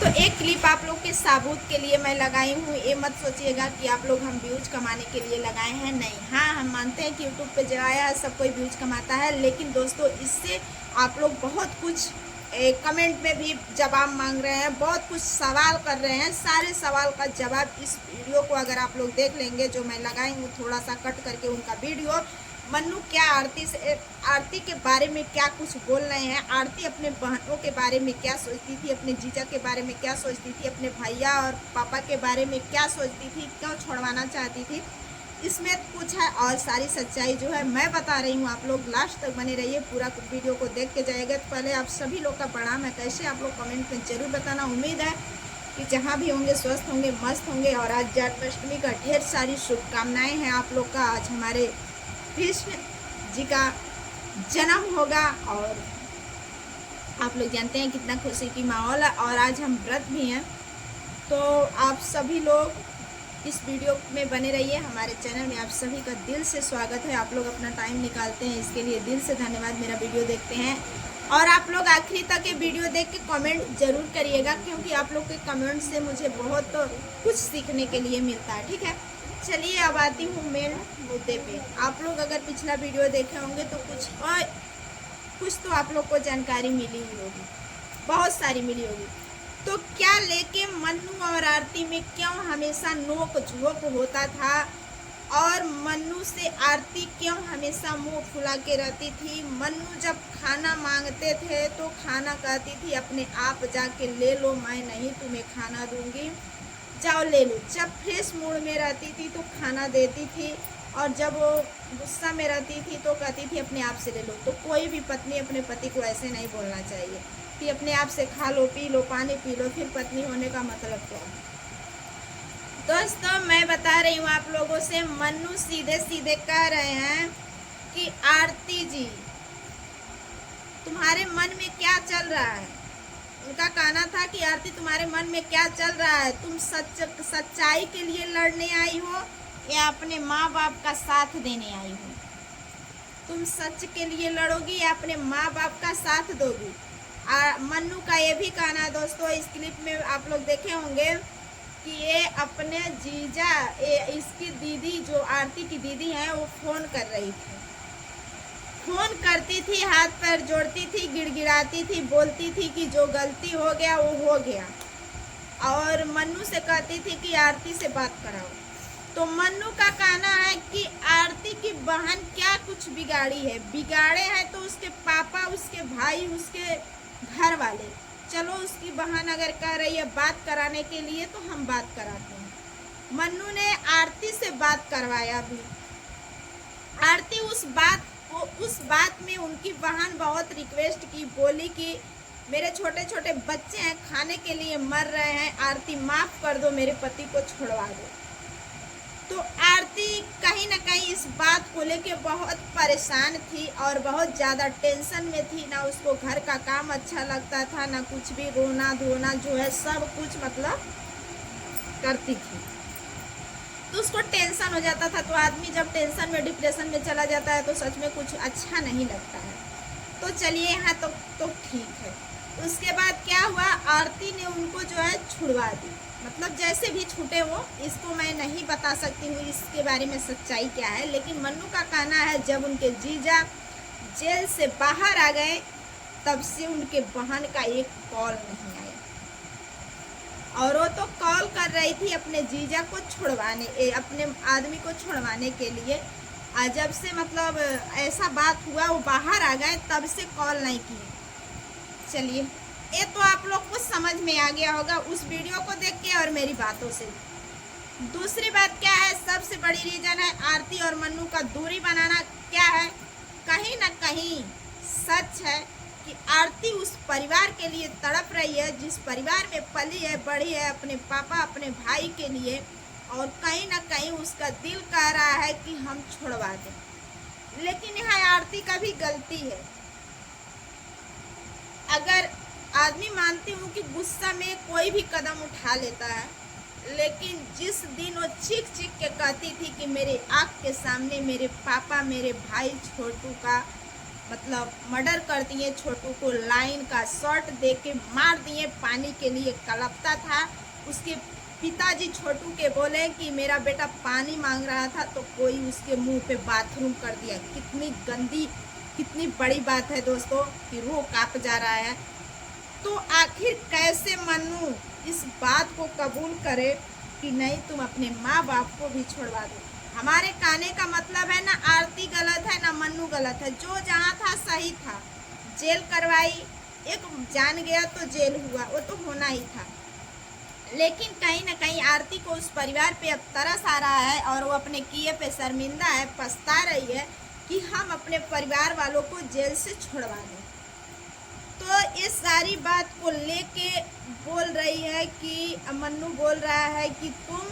एक क्लिप आप लोग के साबुत के लिए मैं लगाई हूँ। ये मत सोचिएगा कि आप लोग हम व्यूज कमाने के लिए लगाए हैं, नहीं। हाँ, हम मानते हैं कि यूट्यूब पे जो आया है सब कोई व्यूज कमाता है, लेकिन दोस्तों इससे आप लोग बहुत कुछ कमेंट में भी जवाब मांग रहे हैं, बहुत कुछ सवाल कर रहे हैं। सारे सवाल का जवाब इस वीडियो को अगर आप लोग देख लेंगे, जो मैं लगाई हूँ थोड़ा सा कट करके उनका वीडियो। मन्नू क्या आरती के बारे में क्या कुछ बोल रहे हैं, आरती अपने बहनों के बारे में क्या सोचती थी, अपने जीजा के बारे में क्या सोचती थी, अपने भैया और पापा के बारे में क्या सोचती थी, क्यों छोड़वाना चाहती थी, इसमें कुछ है। और सारी सच्चाई जो है मैं बता रही हूँ, आप लोग लास्ट तक बने रहिए, पूरा वीडियो को देख के जाएगा। तो पहले आप सभी लोग का प्रणाम है, कैसे आप लोग कमेंट में जरूर बताना। उम्मीद है कि जहाँ भी होंगे स्वस्थ होंगे, मस्त होंगे। और आज जन्माष्टमी का ढेर सारी शुभकामनाएं हैं आप लोग का। आज हमारे कृष्ण जी का जन्म होगा और आप लोग जानते हैं कितना खुशी की माहौल है। और आज हम व्रत भी हैं, तो आप सभी लोग इस वीडियो में बने रहिए। हमारे चैनल में आप सभी का दिल से स्वागत है। आप लोग अपना टाइम निकालते हैं, इसके लिए दिल से धन्यवाद। मेरा वीडियो देखते हैं और आप लोग आखिरी तक ये वीडियो देख के कमेंट जरूर करिएगा, क्योंकि आप लोग के कमेंट से मुझे बहुत कुछ सीखने के लिए मिलता है, ठीक है। चलिए अब आती हूँ मेन मुद्दे पे। आप लोग अगर पिछला वीडियो देखे होंगे तो कुछ तो आप लोग को जानकारी मिली ही होगी, बहुत सारी मिली होगी। तो क्या लेके मन्नू और आरती में क्यों हमेशा नोक झोंक होता था, और मन्नू से आरती क्यों हमेशा मुंह फुला के रहती थी। मन्नू जब खाना मांगते थे तो खाना कहती थी अपने आप जाके ले लो, मैं नहीं तुम्हें खाना दूंगी, जाओ ले लो। जब फ्रेश मूड में रहती थी तो खाना देती थी, और जब वो गुस्सा में रहती थी तो कहती थी अपने आप से ले लो। तो कोई भी पत्नी अपने पति को ऐसे नहीं बोलना चाहिए कि अपने आप से खा लो, पी लो, पानी पी लो, फिर पत्नी होने का मतलब क्या है। दोस्तों मैं बता रही हूँ आप लोगों से, मन्नू सीधे सीधे कह रहे हैं कि आरती जी तुम्हारे मन में क्या चल रहा है। उनका कहना था कि आरती तुम्हारे मन में क्या चल रहा है, तुम सच्चाई के लिए लड़ने आई हो या अपने माँ बाप का साथ देने आई हो। तुम सच के लिए लड़ोगी या अपने माँ बाप का साथ दोगी। मन्नू का ये भी कहना है दोस्तों, इस क्लिप में आप लोग देखे होंगे कि ये अपने जीजा, इसकी दीदी जो आरती की दीदी है, वो फोन कर रही थी, फोन करती थी, हाथ पैर जोड़ती थी, गिड़गिड़ाती थी, बोलती थी कि जो गलती हो गया वो हो गया, और मन्नू से कहती थी कि आरती से बात कराओ। तो मन्नू का कहना है कि आरती की बहन क्या कुछ बिगाड़ी है, बिगाड़े हैं तो उसके पापा, उसके भाई, उसके घर वाले। चलो उसकी बहन अगर कह रही है बात कराने के लिए तो हम बात कराते हैं। मन्नू ने आरती से बात करवाया भी। आरती उस बात में उनकी बहन बहुत रिक्वेस्ट की, बोली कि मेरे छोटे छोटे बच्चे हैं, खाने के लिए मर रहे हैं, आरती माफ कर दो, मेरे पति को छुड़वा दो। तो आरती कहीं ना कहीं इस बात को लेके बहुत परेशान थी और बहुत ज़्यादा टेंशन में थी। ना उसको घर का काम अच्छा लगता था, ना कुछ भी, रोना धोना जो है सब कुछ मतलब करती थी, तो उसको टेंशन हो जाता था। तो आदमी जब टेंशन में, डिप्रेशन में चला जाता है तो सच में कुछ अच्छा नहीं लगता है। तो चलिए यहाँ तो ठीक है। उसके बाद क्या हुआ, आरती ने उनको जो है छुड़वा दी, मतलब जैसे भी छूटे वो, इसको मैं नहीं बता सकती हूँ इसके बारे में सच्चाई क्या है। लेकिन मन्नू का कहना है जब उनके जीजा जेल से बाहर आ गए तब से उनके बहन का एक कॉल नहीं आया, और वो तो कॉल कर रही थी अपने जीजा को छुड़वाने, अपने आदमी को छुड़वाने के लिए। जब से मतलब ऐसा बात हुआ, वो बाहर आ गए, तब से कॉल नहीं किए। चलिए ये तो आप लोग को समझ में आ गया होगा उस वीडियो को देख के और मेरी बातों से। दूसरी बात क्या है, सबसे बड़ी रीजन है आरती और मन्नू का दूरी बनाना। क्या है, कहीं ना कहीं सच है कि आरती उस परिवार के लिए तड़प रही है जिस परिवार में पली है, बड़ी है, अपने पापा, अपने भाई के लिए, और कहीं ना कहीं उसका दिल कह रहा है कि हम छुड़वा दें। लेकिन यहाँ आरती का भी गलती है। अगर आदमी, मानती हूँ कि गुस्सा में कोई भी कदम उठा लेता है, लेकिन जिस दिन वो चीख चीख के कहती थी कि मेरे आँख के सामने मेरे पापा, मेरे भाई छोटू का मतलब मर्डर कर दिए। छोटू को लाइन का शॉट दे के मार दिए, पानी के लिए कलपता था। उसके पिताजी छोटू के बोले कि मेरा बेटा पानी मांग रहा था, तो कोई उसके मुंह पे बाथरूम कर दिया। कितनी गंदी, कितनी बड़ी बात है दोस्तों कि रूह कांप जा रहा है। तो आखिर कैसे मन्नू इस बात को कबूल करे कि नहीं तुम अपने माँ बाप को भी छोड़वा दो। हमारे कहने का मतलब है ना आरती गलत है ना मन्नू गलत है, जो जहाँ था सही था। जेल करवाई, एक जान गया तो जेल हुआ, वो तो होना ही था। लेकिन कहीं ना कहीं आरती को उस परिवार पे अब तरस आ रहा है और वो अपने किए पे शर्मिंदा है, पछता रही है कि हम अपने परिवार वालों को जेल से छुड़वा दें। तो इस सारी बात को लेके बोल रही है कि मन्नू बोल रहा है कि तुम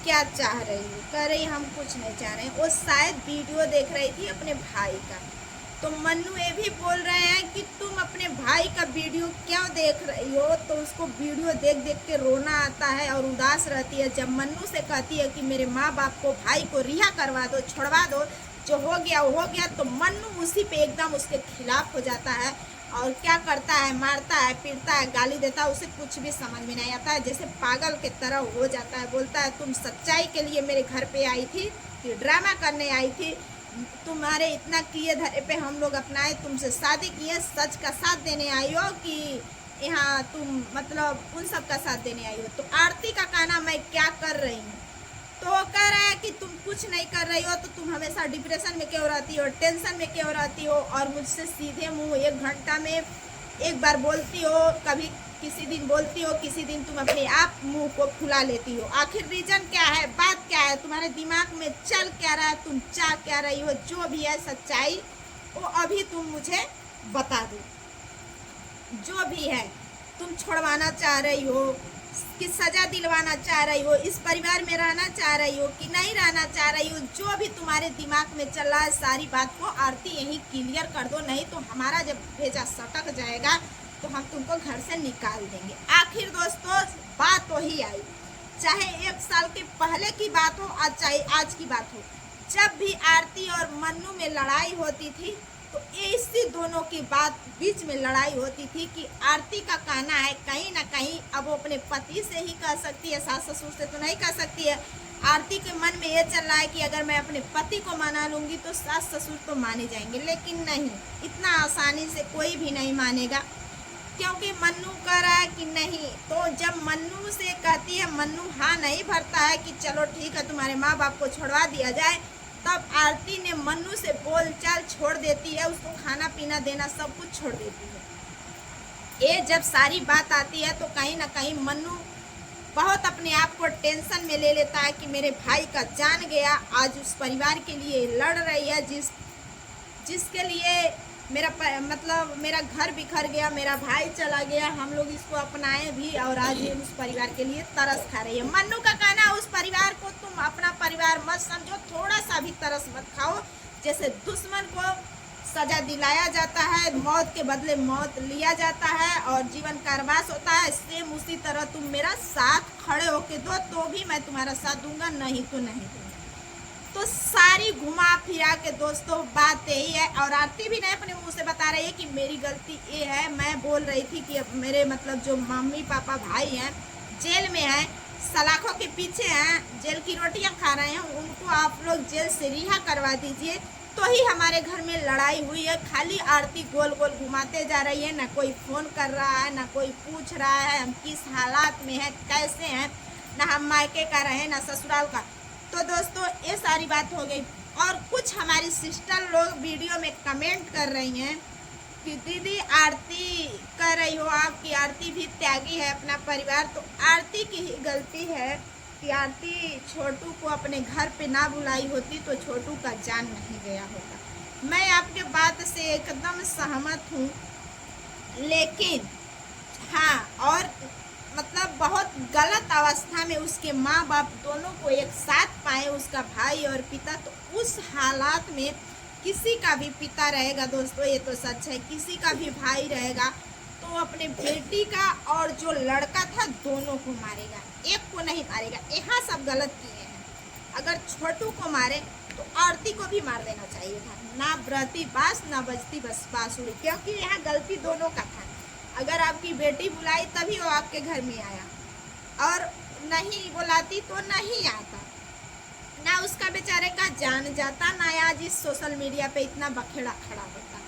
क्या चाह रही हो, कह रही हम कुछ नहीं चाह रहे हैं। वो शायद वीडियो देख रही थी अपने भाई का, तो मन्नू ये भी बोल रहे हैं कि तुम अपने भाई का वीडियो क्यों देख रही हो। तो उसको वीडियो देख देख के रोना आता है और उदास रहती है। जब मन्नू से कहती है कि मेरे माँ बाप को, भाई को रिहा करवा दो, छुड़वा दो, जो हो गया वो हो गया, तो मन्नू उसी पे एकदम उसके खिलाफ हो जाता है और क्या करता है, मारता है, पीटता है, गाली देता है। उसे कुछ भी समझ में नहीं आता है, जैसे पागल के तरह हो जाता है। बोलता है तुम सच्चाई के लिए मेरे घर पे आई थी कि ड्रामा करने आई थी, तुम्हारे इतना किए धरे पे हम लोग अपनाए, तुमसे शादी किए, सच का साथ देने आई हो कि यहाँ तुम मतलब उन सब का साथ देने आई हो। तो आरती का कहना मैं क्या कर रही हूँ, तो वो कह रहा है कि तुम कुछ नहीं कर रही हो, तो तुम हमेशा डिप्रेशन में क्यों रहती हो, टेंशन में क्यों रहती हो, और मुझसे सीधे मुंह 1 घंटा में एक बार बोलती हो, कभी किसी दिन बोलती हो, किसी दिन तुम अपने आप मुंह को फुला लेती हो। आखिर रीजन क्या है, बात क्या है, तुम्हारे दिमाग में चल क्या रहा है, तुम चाह क्या रही हो। जो भी है सच्चाई वो अभी तुम मुझे बता दो। जो भी है, तुम छुड़वाना चाह रही हो कि सजा दिलवाना चाह रही हो, इस परिवार में रहना चाह रही हो कि नहीं रहना चाह रही हो, जो भी तुम्हारे दिमाग में चल रहा है सारी बात को आरती यहीं क्लियर कर दो। नहीं तो हमारा जब भेजा सटक जाएगा तो हम तुमको घर से निकाल देंगे। आखिर दोस्तों बात वही आई, चाहे 1 साल के पहले की बात हो, चाहे आज की बात हो। जब भी आरती और मन्नू में लड़ाई होती थी तो इसी दोनों की बात बीच में लड़ाई होती थी कि आरती का कहना है कहीं ना कहीं अब वो अपने पति से ही कह सकती है, सास ससुर से तो नहीं कह सकती है। आरती के मन में ये चल रहा है कि अगर मैं अपने पति को मना लूँगी तो सास ससुर तो माने जाएंगे, लेकिन नहीं, इतना आसानी से कोई भी नहीं मानेगा, क्योंकि मन्नू कह रहा है कि नहीं। तो जब मन्नू से कहती है, मन्नू हाँ नहीं भरता है कि चलो ठीक है तुम्हारे माँ बाप को छुड़वा दिया जाए, तब आरती ने मन्नू से बोलचाल छोड़ देती है, उसको खाना पीना देना सब कुछ छोड़ देती है। ये जब सारी बात आती है तो कहीं ना कहीं मन्नू बहुत अपने आप को टेंशन में ले लेता है कि मेरे भाई का जान गया, आज उस परिवार के लिए लड़ रही है जिसके लिए मेरा घर बिखर गया, मेरा भाई चला गया, हम लोग इसको अपनाए भी और आज ये उस परिवार के लिए तरस खा रही है। मन्नू का कहना उस परिवार को तुम अपना परिवार मत समझो, थोड़ा सा भी तरस मत खाओ। जैसे दुश्मन को सजा दिलाया जाता है, मौत के बदले मौत लिया जाता है और जीवन कारावास होता है, सेम उसी तरह तुम मेरा साथ खड़े होके दो तो भी मैं तुम्हारा साथ दूंगा, नहीं तो नहीं दूंगा। तो सारी घुमा फिरा के दोस्तों बात यही है। और आरती भी नहीं अपने मुंह से बता रही है कि मेरी गलती ये है, मैं बोल रही थी कि अब मेरे मतलब जो मम्मी पापा भाई हैं जेल में हैं, सलाखों के पीछे हैं, जेल की रोटियां खा रहे हैं, उनको आप लोग जेल से रिहा करवा दीजिए, तो ही हमारे घर में लड़ाई हुई है। खाली आरती गोल गोल घुमाते जा रही है, ना कोई फ़ोन कर रहा है, ना कोई पूछ रहा है हम किस हालात में हैं, कैसे हैं, ना हम मायके का रहे ना ससुराल का। तो दोस्तों ये सारी बात हो गई। और कुछ हमारी सिस्टर लोग वीडियो में कमेंट कर रही हैं कि दीदी आरती कह रही हो आप कि आरती भी त्यागी है अपना परिवार, तो आरती की ही गलती है कि आरती छोटू को अपने घर पे ना बुलाई होती तो छोटू का जान नहीं गया होगा। मैं आपके बात से एकदम सहमत हूँ, लेकिन हाँ, और मतलब बहुत गलत अवस्था में उसके माँ बाप दोनों को एक साथ पाए, उसका भाई और पिता। तो उस हालात में किसी का भी पिता रहेगा दोस्तों, ये तो सच है, किसी का भी भाई रहेगा तो अपने बेटी का और जो लड़का था दोनों को मारेगा, एक को नहीं मारेगा। यहाँ सब गलत किए हैं। अगर छोटू को मारे तो आरती को भी मार देना चाहिए था। ना बजती बांस ना बजती बस बांसुरी, क्योंकि यहाँ गलती दोनों का था। अगर आपकी बेटी बुलाई तभी वो आपके घर में आया, और नहीं बुलाती तो नहीं आता। ना उसका बेचारे का जान जाता, ना आज इस सोशल मीडिया पे इतना बखेड़ा खड़ा होता।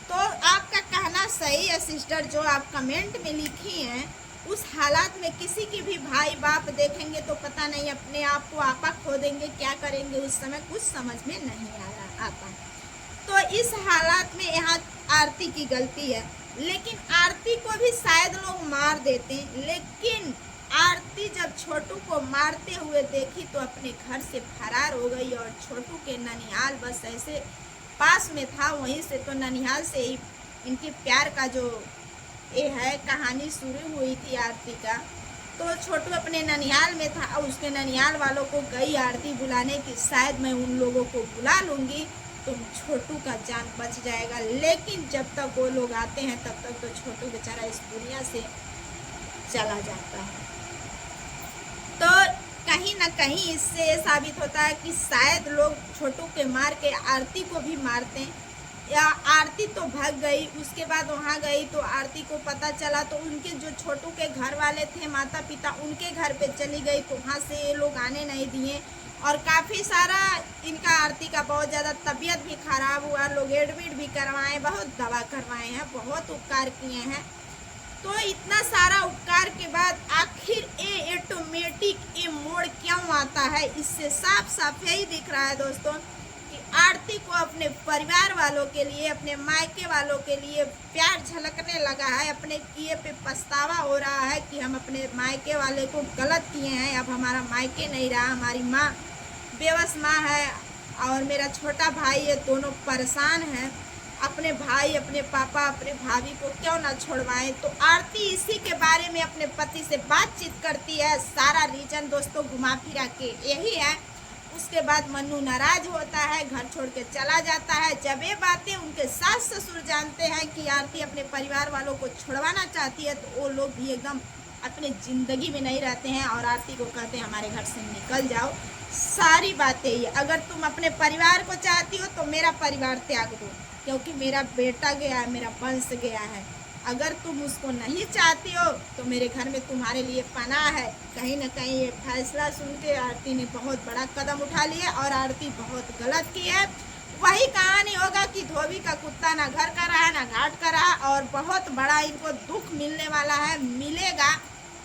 तो आपका कहना सही है सिस्टर, जो आप कमेंट में लिखी हैं। उस हालात में किसी की भी भाई बाप देखेंगे तो पता नहीं अपने आप को आपा खो देंगे, क्या करेंगे उस समय कुछ समझ में नहीं आता। तो इस हालात में यहाँ आरती की गलती है, लेकिन आरती को भी शायद लोग मार देते, लेकिन आरती जब छोटू को मारते हुए देखी तो अपने घर से फरार हो गई, और छोटू के ननिहाल बस ऐसे पास में था, वहीं से तो ननिहाल से ही इनके प्यार का जो ये है कहानी शुरू हुई थी आरती का। तो छोटू अपने ननिहाल में था, और उसके ननिहाल वालों को गई आरती बुलाने की, शायद मैं उन लोगों को बुला लूँगी तो छोटू का जान बच जाएगा। लेकिन जब तक वो लोग आते हैं तब तक तो छोटू बेचारा इस दुनिया से चला जाता है। तो कहीं ना कहीं इससे ये साबित होता है कि शायद लोग छोटू के मार के आरती को भी मारते, या आरती तो भाग गई, उसके बाद वहाँ गई तो आरती को पता चला तो उनके जो छोटू के घर वाले थे माता पिता, उनके घर पे चली गई, तो वहाँ से ये लोग आने नहीं दिए। और काफ़ी सारा इनका आरती का बहुत ज़्यादा तबीयत भी खराब हुआ, लोग एडमिट भी करवाए, बहुत दवा करवाए हैं, बहुत उपकार किए हैं। तो इतना सारा उपकार के बाद आखिर ये ऑटोमेटिक ये मोड़ क्यों आता है, इससे साफ साफ यही दिख रहा है दोस्तों कि आरती को अपने परिवार वालों के लिए, अपने मायके वालों के लिए प्यार झलकने लगा है, अपने किए पे पछतावा हो रहा है कि हम अपने मायके वाले को गलत किए हैं, अब हमारा मायके नहीं रहा, हमारी माँ बेबस माँ है और मेरा छोटा भाई है, दोनों परेशान हैं, अपने भाई अपने पापा अपने भाभी को क्यों ना छोड़वाएं। तो आरती इसी के बारे में अपने पति से बातचीत करती है, सारा रीजन दोस्तों घुमा फिरा के यही है। उसके बाद मन्नू नाराज होता है, घर छोड़ के चला जाता है। जब ये बातें उनके सास ससुर जानते हैं कि आरती अपने परिवार वालों को छुड़वाना चाहती है, तो वो लोग भी एकदम अपने ज़िंदगी में नहीं रहते हैं और आरती को कहते हैं हमारे घर से निकल जाओ। सारी बातें ये, अगर तुम अपने परिवार को चाहती हो तो मेरा परिवार त्याग दो, क्योंकि मेरा बेटा गया है, मेरा वंश गया है। अगर तुम उसको नहीं चाहती हो तो मेरे घर में तुम्हारे लिए पनाह है। कहीं ना कहीं ये फैसला सुन के आरती ने बहुत बड़ा कदम उठा लिया और आरती बहुत गलत की है। वही कहानी होगा कि धोबी का कुत्ता ना घर का रहा ना घाट का रहा, और बहुत बड़ा इनको दुख मिलने वाला है, मिलेगा,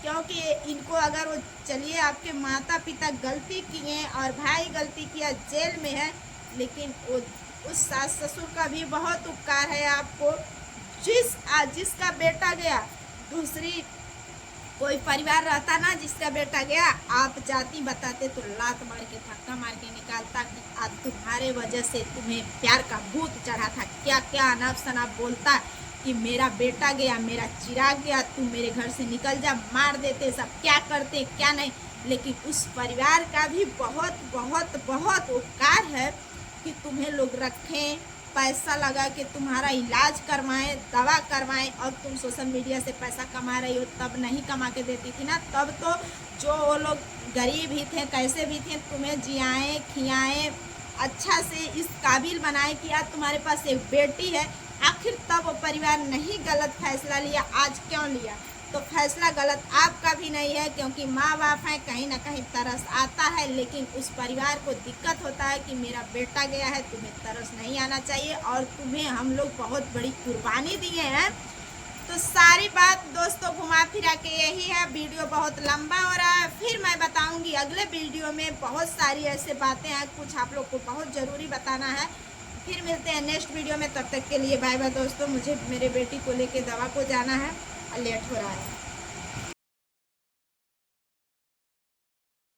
क्योंकि इनको अगर वो चलिए आपके माता पिता गलती किए और भाई गलती किया जेल में है, लेकिन वो उस सास ससुर का भी बहुत उपकार है आपको। जिसका बेटा गया, दूसरी कोई परिवार रहता ना जिसका बेटा गया, आप जाति बताते तो लात मार के धक्का मार के निकालता कि आज तुम्हारे वजह से तुम्हें प्यार का भूत चढ़ा था, क्या क्या अनाप शनाप बोलता कि मेरा बेटा गया, मेरा चिराग गया, तुम मेरे घर से निकल जा, मार देते, सब क्या करते क्या नहीं। लेकिन उस परिवार का भी बहुत बहुत बहुत उपकार है कि तुम्हें लोग रखें, पैसा लगा के तुम्हारा इलाज करवाएं, दवा करवाएं, और तुम सोशल मीडिया से पैसा कमा रही हो। तब नहीं कमा के देती थी ना, तब तो जो वो लोग गरीब ही थे, कैसे भी थे, तुम्हें जियाएं खियाएं, अच्छा से इस काबिल बनाए कि आज तुम्हारे पास एक बेटी है। आखिर तब वो परिवार नहीं गलत फैसला लिया, आज क्यों लिया? तो फैसला गलत आपका भी नहीं है, क्योंकि माँ बाप हैं, कहीं ना कहीं तरस आता है, लेकिन उस परिवार को दिक्कत होता है कि मेरा बेटा गया है, तुम्हें तरस नहीं आना चाहिए, और तुम्हें हम लोग बहुत बड़ी कुर्बानी दिए हैं। तो सारी बात दोस्तों घुमा फिरा के यही है। वीडियो बहुत लंबा हो रहा है, फिर मैं बताऊंगी अगले वीडियो में। बहुत सारी ऐसे बातें हैं, कुछ आप लोग को बहुत ज़रूरी बताना है। फिर मिलते हैं नेक्स्ट वीडियो में, तब तक के लिए बाय बाय दोस्तों। मुझे मेरे बेटी को लेके दवा को जाना है और लेट हो रहा है।